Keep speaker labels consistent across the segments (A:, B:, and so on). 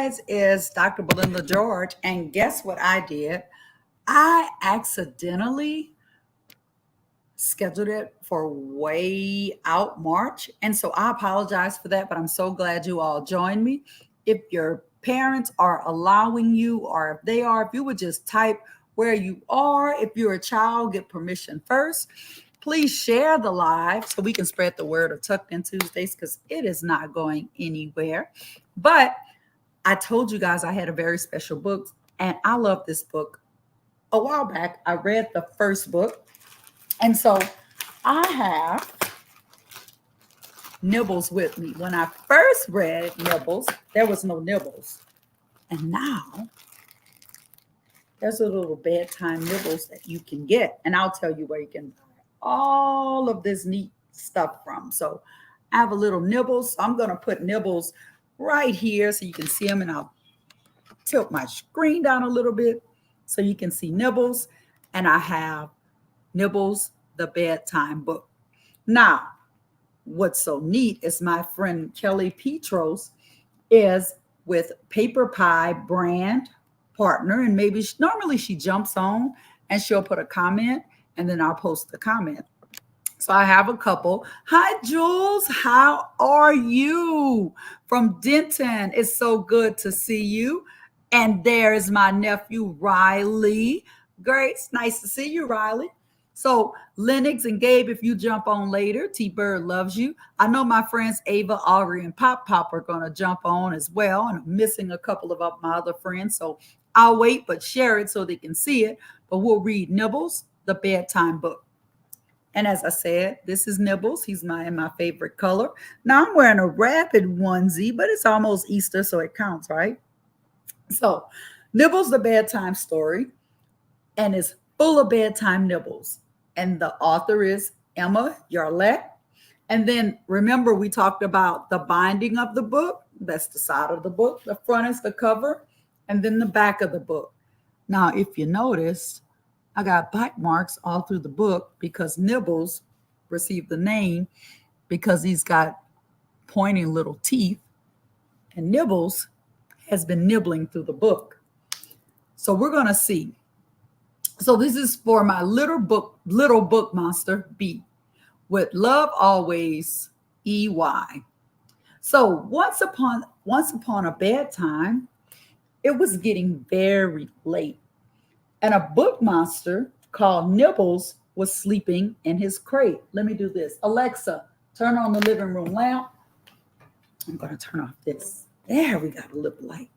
A: guys, it's Dr. Belinda George, and guess what I did? I accidentally scheduled it for way out March, and so I apologize for that, but I'm so glad you all joined me. If your parents are allowing you, or if they are, if you would just type where you are, if you're a child, get permission first. Please share the live so we can spread the word of Tucked In Tuesdays because it is not going anywhere. But I told you guys I had a very special book, and I love this book. A while back, I read the first book, and so I have Nibbles with me. When I first read Nibbles, there was no Nibbles, and now there's a little bedtime Nibbles that you can get, and I'll tell you where you can buy all of this neat stuff from. So I have a little Nibbles. So I'm going to put Nibbles right here so you can see them, and I'll tilt my screen down a little bit so you can see Nibbles. And I have Nibbles, the bedtime book. Now, what's so neat is my friend Kelly Petros is with Paper Pie brand partner, and maybe normally she jumps on and she'll put a comment, and then I'll post the comment. So I have a couple. Hi, Jules. How are you? From Denton. It's so good to see you. And there's my nephew, Riley. Great. It's nice to see you, Riley. So Lennox and Gabe, if you jump on later, T-Bird loves you. I know my friends Ava, Aubrey, and Pop Pop are going to jump on as well. And I'm missing a couple of my other friends. So I'll wait, but share it so they can see it. But we'll read Nibbles, the bedtime book. And as I said, this is Nibbles. He's my favorite color. Now I'm wearing a rabbit onesie, but it's almost Easter, so it counts, right? So Nibbles, the bedtime story, and it's full of bedtime nibbles. And the author is Emma Yarlett. And then remember, we talked about the binding of the book. That's the side of the book. The front is the cover, and then the back of the book. Now, if you noticed, I got bite marks all through the book because Nibbles received the name because he's got pointing little teeth, and Nibbles has been nibbling through the book. So we're going to see. So this is for my little book monster B, with love always, EY. So once upon a bedtime, it was getting very late, and a book monster called Nibbles was sleeping in his crate. Let me do this. Alexa, turn on the living room lamp. I'm going to turn off this. There, we got a little light.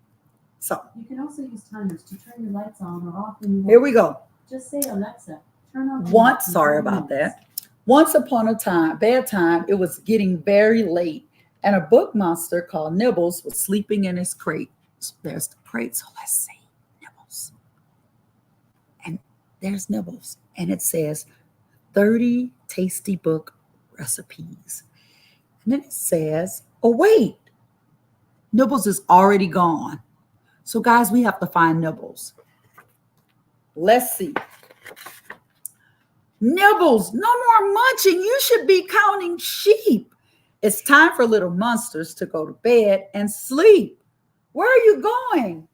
A: So
B: you can also use timers to turn your lights on or off when you want.
A: Here we go.
B: Just say, Alexa, turn on.
A: Sorry about that. Once upon a time, bedtime, it was getting very late, and a book monster called Nibbles was sleeping in his crate. So there's the crate. So let's see. Nibbles. And there's Nibbles. And it says 30 tasty book recipes. And then it says, oh, wait. Nibbles is already gone. So, guys, we have to find Nibbles. Let's see. Nibbles, no more munching. You should be counting sheep. It's time for little monsters to go to bed and sleep. Where are you going?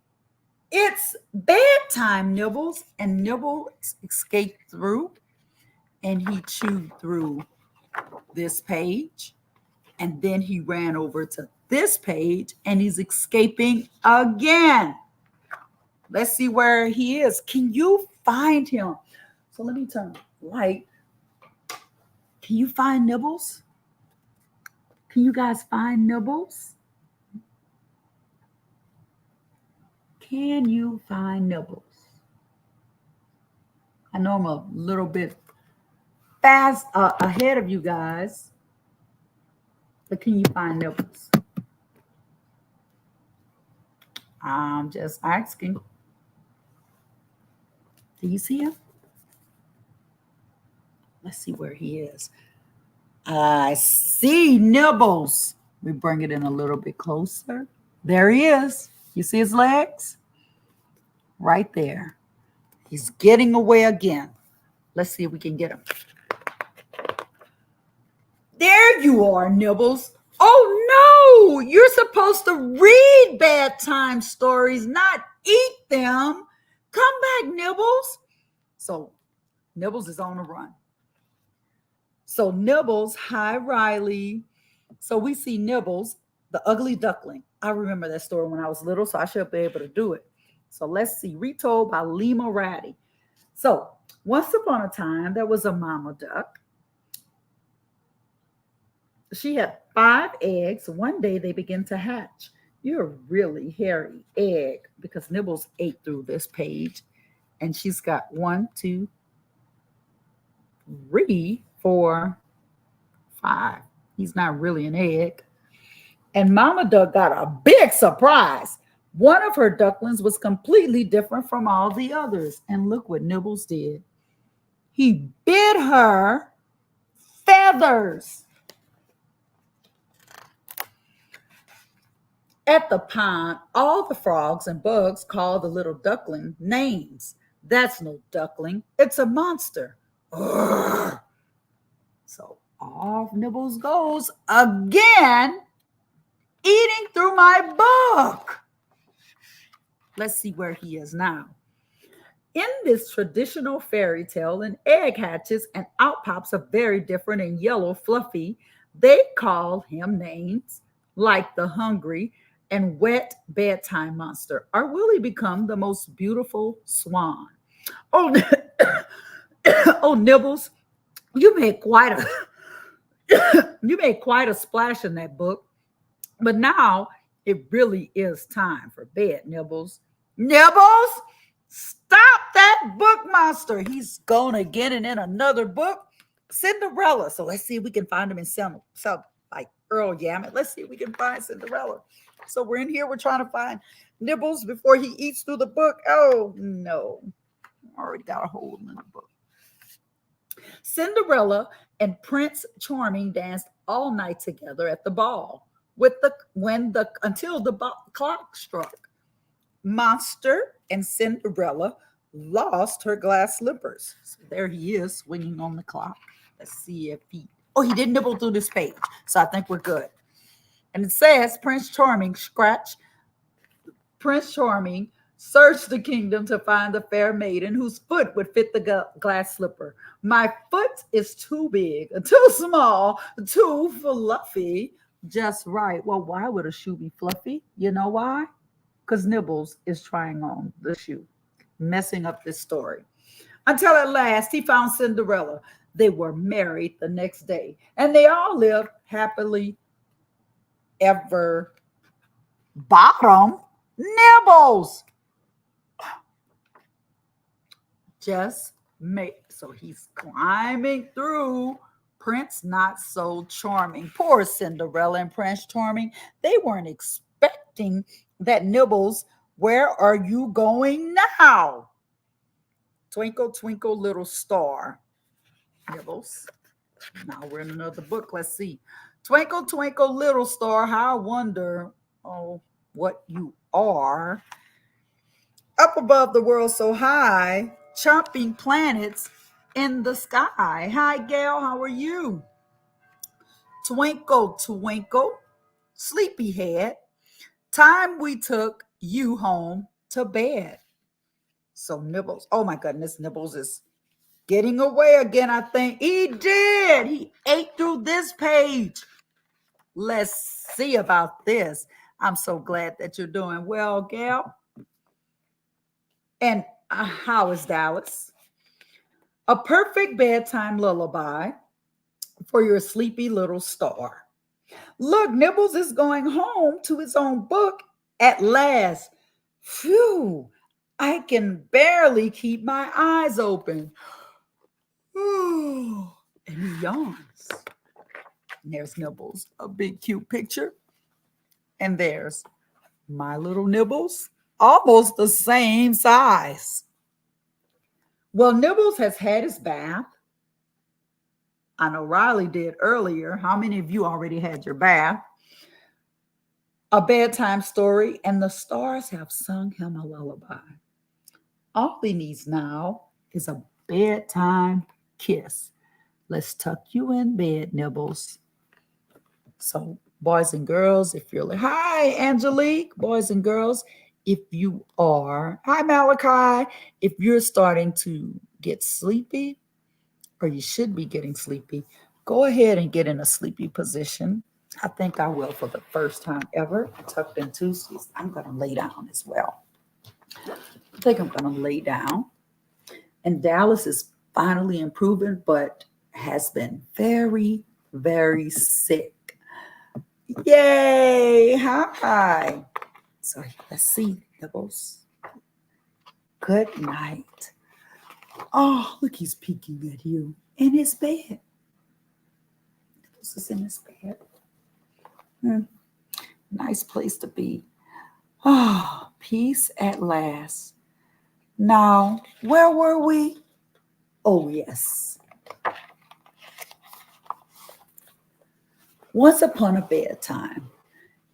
A: It's bedtime, Nibbles. And Nibbles escaped through, and he chewed through this page. And then he ran over to this page, and he's escaping again. Let's see where he is. Can you find him? So let me turn the light. Can you find Nibbles? Can you guys find Nibbles? Can you find Nibbles? I know I'm a little bit fast ahead of you guys, but can you find Nibbles? I'm just asking. Do you see him? Let's see where he is. I see Nibbles. We bring it in a little bit closer. There he is. You see his legs? Right there. He's getting away again. Let's see if we can get him. There you are, Nibbles. Oh no, you're supposed to read bedtime stories, not eat them. Come back, Nibbles. So Nibbles is on the run. So Nibbles, hi Riley. So we see Nibbles, the ugly duckling. I remember that story when I was little, so I should be able to do it. So let's see, retold by Lima Ratty. So once upon a time, there was a mama duck. She had 5 eggs. One day they began to hatch. You're a really hairy egg because Nibbles ate through this page. And she's got 1, 2, 3, 4, 5. He's not really an egg. And Mama Duck got a big surprise. One of her ducklings was completely different from all the others. And look what Nibbles did. He bit her feathers. At the pond, all the frogs and bugs called the little duckling names. That's no duckling. It's a monster. Urgh. So off Nibbles goes again, eating through my book. Let's see where he is now. In this traditional fairy tale, an egg hatches and out pops a very different and yellow fluffy. They call him names like the hungry and wet bedtime monster. Or will he become the most beautiful swan? Oh, oh, Nibbles, you made quite a splash in that book. But now it really is time for bed, Nibbles. Nibbles, stop that book monster. He's gonna get it in another book, Cinderella. So let's see if we can find him in some like Earl Yammet. Let's see if we can find Cinderella. So we're in here. We're trying to find Nibbles before he eats through the book. Oh no, already got a hole in the book. Cinderella and Prince Charming danced all night together at the ball until the clock struck. Monster and Cinderella lost her glass slippers. So there he is swinging on the clock. Let's see if he didn't nibble through this page. So I think we're good. And it says Prince Charming searched the kingdom to find the fair maiden whose foot would fit the glass slipper. My foot is too big, too small, too fluffy, just right. Well, why would a shoe be fluffy? You know why? Because Nibbles is trying on the shoe, messing up this story. Until at last he found Cinderella. They were married the next day, and they all lived happily ever. Bottom, Nibbles. So he's climbing through Prince Not So Charming. Poor Cinderella and Prince Charming. They weren't expecting that. Nibbles, where are you going now? Twinkle, twinkle, little star. Nibbles. Now we're in another book. Let's see. Twinkle, twinkle, little star, how I wonder, what you are. Up above the world so high, chomping planets in the sky. Hi, Gail, how are you? Twinkle, twinkle, sleepyhead, time we took you home to bed. So Nibbles, oh my goodness, Nibbles is getting away again, I think. He did. He ate through this page. Let's see about this. I'm so glad that you're doing well, Gail. And how is Dallas? A perfect bedtime lullaby for your sleepy little star. Look, Nibbles is going home to his own book at last. Phew, I can barely keep my eyes open. And he yawns. And there's Nibbles, a big cute picture. And there's my little Nibbles, almost the same size. Well, Nibbles has had his bath. I know Riley did earlier. How many of you already had your bath? A bedtime story, and the stars have sung him a lullaby. All he needs now is a bedtime kiss. Let's tuck you in bed, Nibbles. So Boys and girls, if you're like, hi, Angelique, boys and girls, if you are, hi, Malachi, if you're starting to get sleepy, or you should be getting sleepy, go ahead and get in a sleepy position. I think I will for the first time ever. I tucked in Tuesdays. I'm going to lay down as well. I think I'm going to lay down. And Dallas is finally improving, but has been very, very sick. Yay! Hi. So let's see, Nibbles. Good night. Oh, look, he's peeking at you in his bed. Nibbles is in his bed. Nice place to be. Oh, peace at last. Now, where were we? Oh, yes. Once upon a bedtime,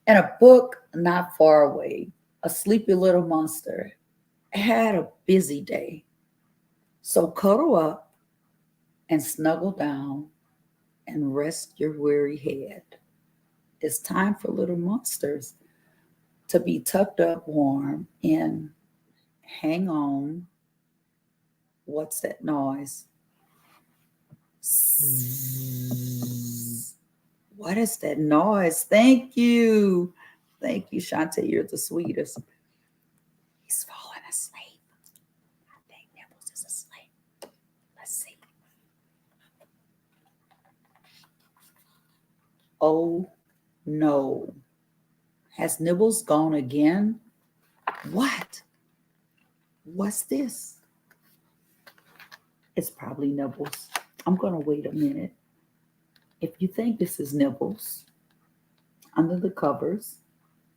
A: in a book not far away, a sleepy little monster had a busy day. So cuddle up and snuggle down and rest your weary head. It's time for little monsters to be tucked up warm in hang on. What's that noise? What is that noise? Thank you. Thank you, Shantae. You're the sweetest. He's falling asleep. I think Nibbles is asleep. Let's see. Oh, no. Has Nibbles gone again? What? What's this? It's probably Nibbles. I'm going to wait a minute. If you think this is Nibbles under the covers,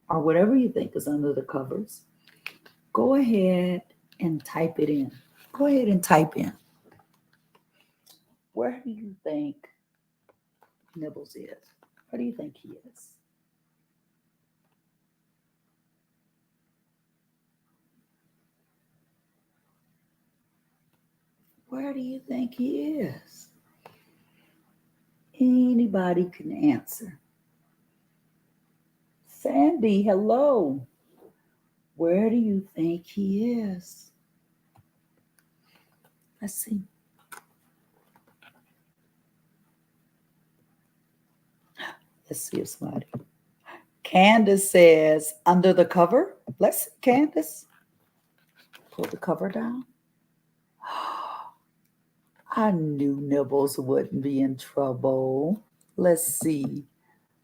A: or whatever you think is under the covers, go ahead and type it in. Go ahead and type in. Where do you think Nibbles is? Where do you think he is? Where do you think he is? Anybody can answer. Sandy, hello. Where do you think he is? Let's see. Let's see if somebody. Candace says, under the cover. Let's see, Candace. Pull the cover down. I knew Nibbles wouldn't be in trouble. Let's see.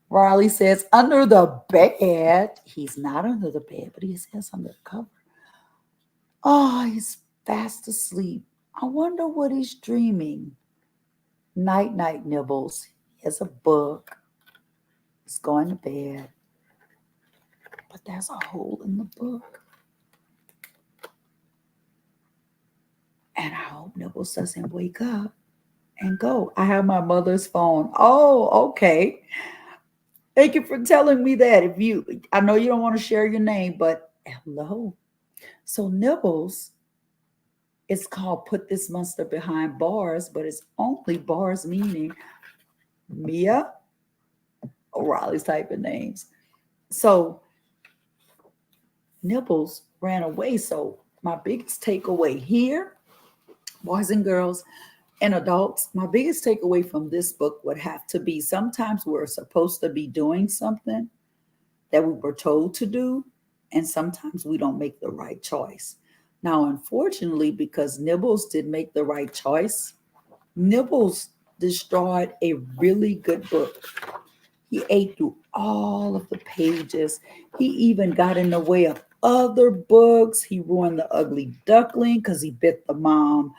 A: Riley says, under the bed. He's not under the bed, but he says under the cover. Oh, he's fast asleep. I wonder what he's dreaming. Night, night, Nibbles. He has a book. He's going to bed. But there's a hole in the book. And I hope Nibbles doesn't wake up and go. I have my mother's phone. Oh, okay. Thank you for telling me that. I know you don't want to share your name, but hello. So Nibbles is called Put This Monster Behind Bars, but it's only bars meaning Mia. O'Reilly's typing names. So Nibbles ran away. So my biggest takeaway here, boys and girls and adults, my biggest takeaway from this book would have to be sometimes we're supposed to be doing something that we were told to do, and sometimes we don't make the right choice. Now, unfortunately, because Nibbles did make the right choice, Nibbles destroyed a really good book. He ate through all of the pages. He even got in the way of other books. He ruined The Ugly Duckling because he bit the mom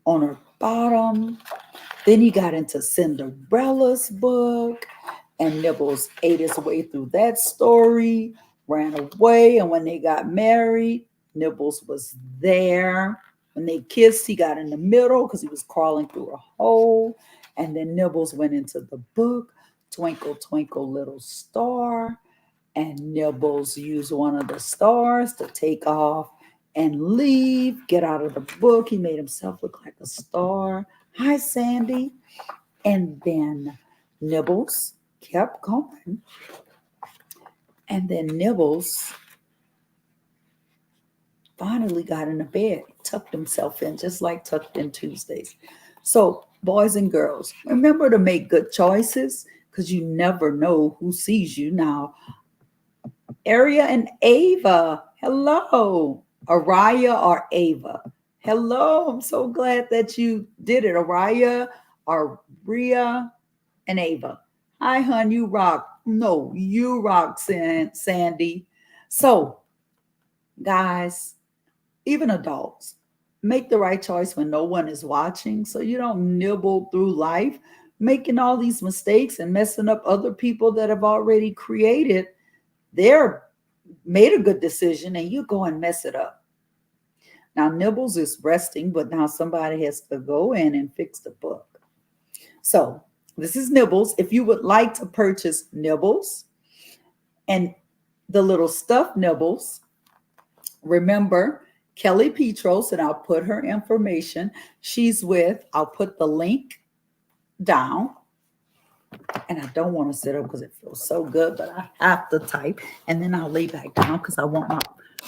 A: on her bottom. Then he got into Cinderella's book, and Nibbles ate his way through that story, ran away, and when they got married, Nibbles was there. When they kissed, he got in the middle because he was crawling through a hole, and then Nibbles went into the book, Twinkle, Twinkle, Little Star, and Nibbles used one of the stars to take off and leave, get out of the book. He made himself look like a star. Hi, Sandy. And then Nibbles kept going. And then Nibbles finally got in the bed, tucked himself in, just like Tucked In Tuesdays. So, boys and girls, remember to make good choices because you never know who sees you. Now, Aria and Ava, hello. Araya or Ava, hello. I'm so glad that you did it. Araya, Aria, and Ava. Hi, hon, you rock. No, you rock, Sandy. So, guys, even adults, make the right choice when no one is watching so you don't nibble through life making all these mistakes and messing up other people that have already created their made a good decision and you go and mess it up. Now Nibbles is resting, but now somebody has to go in and fix the book. So this is Nibbles. If you would like to purchase Nibbles and the little stuffed Nibbles, remember Kelly Petros, and I'll put her information. I'll put the link down. And I don't want to sit up because it feels so good, but I have to type. And then I'll lay back down because I want my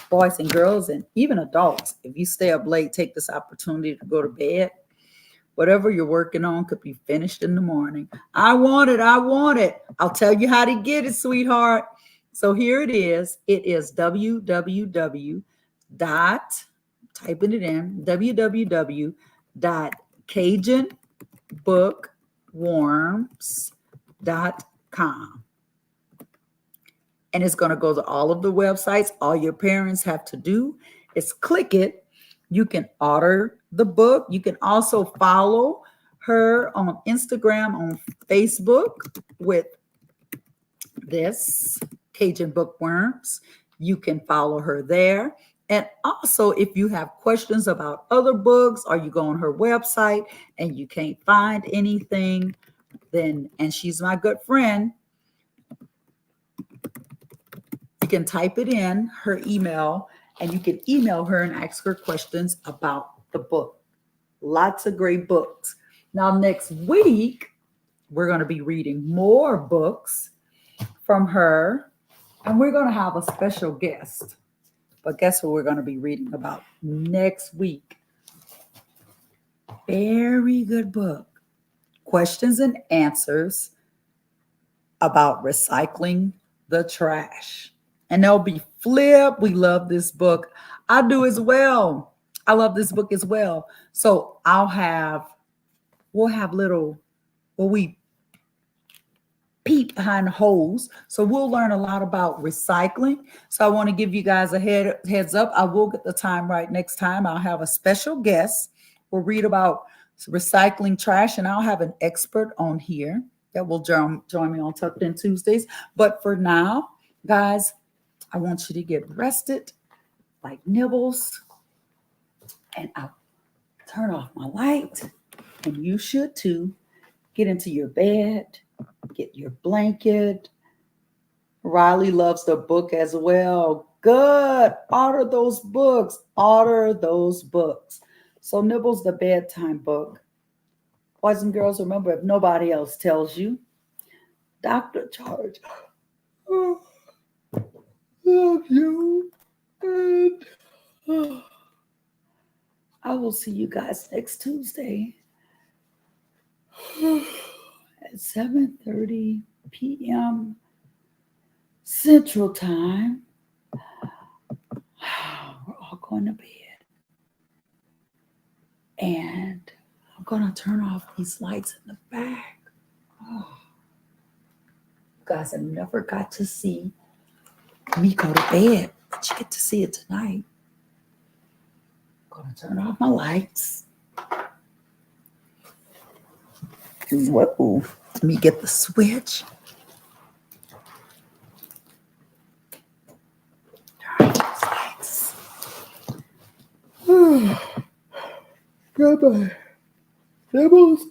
A: boys and girls and even adults, if you stay up late, take this opportunity to go to bed. Whatever you're working on could be finished in the morning. I want it. I'll tell you how to get it, sweetheart. So here it is. It is www.cajunbookworms.com. And it's going to go to all of the websites. All your parents have to do is click it. You can order the book. You can also follow her on Instagram, on Facebook with this Cajun Bookworms. You can follow her there. And also, if you have questions about other books or you go on her website and you can't find anything, and she's my good friend, you can type it in, her email, and you can email her and ask her questions about the book. Lots of great books. Now, next week, we're going to be reading more books from her, and we're going to have a special guest. But guess what we're going to be reading about next week? Very good book. Questions and answers about recycling the trash. And they'll be flip. We love this book. I do as well. I love this book as well. So we'll have we peep behind the hose. So we'll learn a lot about recycling. So I want to give you guys a heads up. I will get the time right next time. I'll have a special guest. We'll read about recycling trash, and I'll have an expert on here that will join me on Tucked In Tuesdays. But for now, guys, I want you to get rested like Nibbles, and I'll turn off my light, and you should too. Get into your bed, get your blanket. Riley loves the book as well. Good. Order those books. So Nibbles, the bedtime book. Boys and girls, remember, if nobody else tells you, Dr. George, love you. And I will see you guys next Tuesday at 7:30 p.m. Central Time. We're all going to bed. And I'm going to turn off these lights in the back. Oh. You guys have never got to see me go to bed, but you get to see it tonight. I'm going to turn off my lights. Whoa. Let me get the switch. Turn off those lights. Goodbye. Nibbles.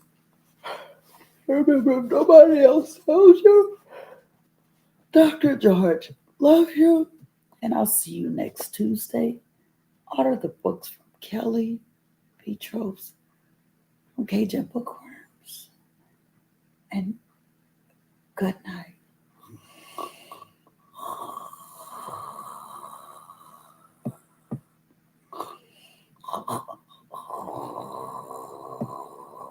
A: Remember, if nobody else tells you, Dr. George, love you. And I'll see you next Tuesday. Order the books from Kelly Petros from Cajun Bookworms. And Good night.